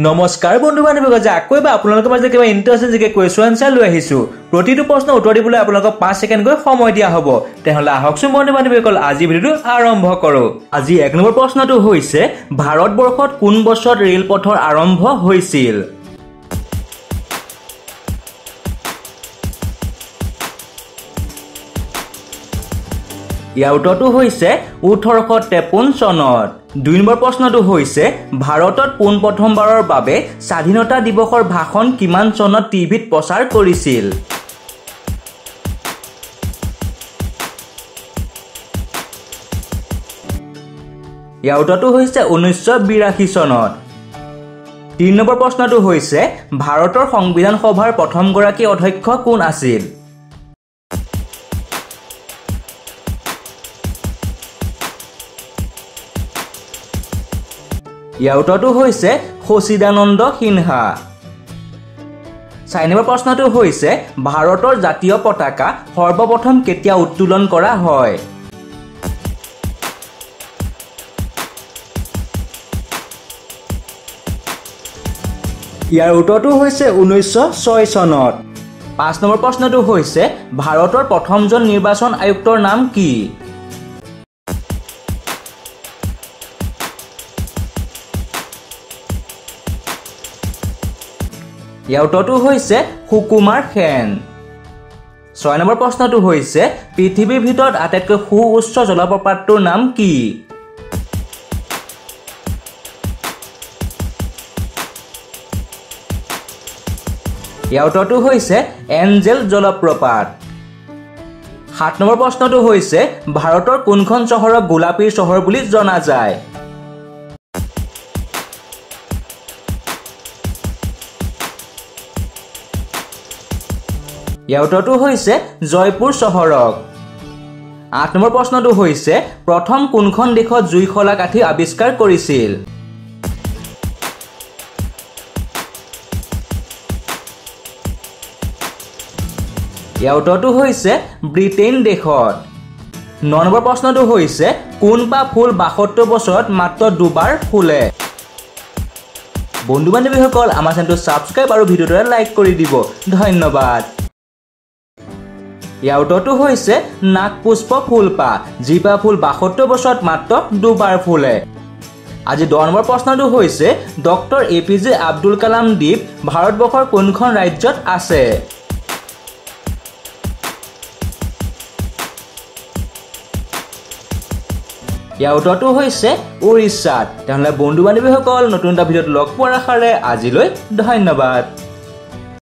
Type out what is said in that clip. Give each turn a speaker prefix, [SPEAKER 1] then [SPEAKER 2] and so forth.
[SPEAKER 1] নমস্কাৰ বন্ধু বান্ধৱীসকল, আকৌ এবাৰ আপোনালোকৰ মাজত কিবা ইণ্টাৰেষ্টিং জিকে কুৱেশ্যন আনচাৰ লৈ আহিছোঁ। প্ৰতিটো প্ৰশ্ন উত্তৰ দিবলৈ আপোনালোকক 5 ছেকেণ্ডকৈ সময় দিয়া হ'ব। তেনেহ'লে আহকচোন বন্ধু বান্ধৱীসকল, আজি ভিডিঅ'টো আৰম্ভ কৰোঁ। আজি 1 নম্বৰ প্ৰশ্নটো হৈছে, ভাৰতবৰ্ষত কোন বছৰত ৰেলপথৰ আৰম্ভ হৈছিল? ইয়াৰ উত্তৰটো হৈছে 1853 চনত। 2 নম্বৰ প্ৰশ্নটো হৈছে, ভাৰতত পোনপ্ৰথমবাৰৰ বাবে স্বাধীনতা দিৱসৰ ভাষণ কিমান চনত টিভিত প্ৰচাৰ কৰিছিল? ইয়াৰ উত্তৰটো হৈছে 1982 চনত। 3 নম্বৰ প্ৰশ্নটো হৈছে, ভাৰতৰ সংবিধান সভাৰ প্ৰথমগৰাকী অধ্যক্ষ কোন আছিল? ইয়াৰ উত্তৰটো হৈছে সচিদানন্দ সিনহা। 4 নম্বৰ প্ৰশ্নটো হৈছে, ভাৰতৰ জাতীয় পতাকা সৰ্বপ্ৰথম কেতিয়া উত্তোলন কৰা হয়? ইয়াৰ উত্তৰটো হৈছে 1906 চনত। 5 নম্বৰ প্ৰশ্নটো হৈছে, ভাৰতৰ প্ৰথমজন নিৰ্বাচন আয়ুক্তৰ নাম কি? ইয়াৰ উত্তৰটো হৈছে সুকুমাৰ সেন। 6 নম্বৰ প্ৰশ্নটো হৈছে, পৃথিৱীৰ ভিতৰত আটাইতকৈ সুউচ্চ জলপ্ৰপাতটোৰ নাম কি? ইয়াৰ উত্তৰটো হৈছে এঞ্জেল জলপ্ৰপাত। 7 নম্বৰ প্ৰশ্নটো হৈছে, ভাৰতৰ কোনখন চহৰক গোলাপীৰ চহৰ বুলি জনা যায়? ইয়াৰ উত্তৰটো হৈছে জয়পুৰ চহৰক। 8 নম্বৰ প্ৰশ্নটো হৈছে, প্ৰথম কোনখন দেশত জুইশলা কাঠি আৱিষ্কাৰ কৰিছিল? ইয়াৰ উত্তৰটো হৈছে ব্ৰিটেইন দেশত। 9 নম্বৰ প্ৰশ্নটো হৈছে, কোন বা ফুল 72 বছৰত মাত্ৰ দুবাৰ ফুলে? বন্ধু বান্ধৱীসকল, আমাৰ চেনেলটো ছাবস্ক্ৰাইব আৰু ভিডিঅ'টো লাইক কৰি দিব। ধন্যবাদ। ইয়াৰ উত্তৰটো হৈছে নাগপুষ্প ফুলপাহ, যিপাহ ফুল 72 বছৰত মাত্ৰ দুবাৰ ফুলে। আজি 10 নম্বৰ প্ৰশ্নটো হৈছে, ডক্টৰ APJ আব্দুল কালাম দ্বীপ ভাৰতবৰ্ষৰ কোনখন ৰাজ্যত আছে? ইয়াৰ উত্তৰটো হৈছে উৰিষ্যাত। তেনেহ'লে বন্ধু বান্ধৱীসকল, নতুন এটা ভিডিঅ'ত লগ পোৱাৰ আশাৰে আজিলৈ ধন্যবাদ।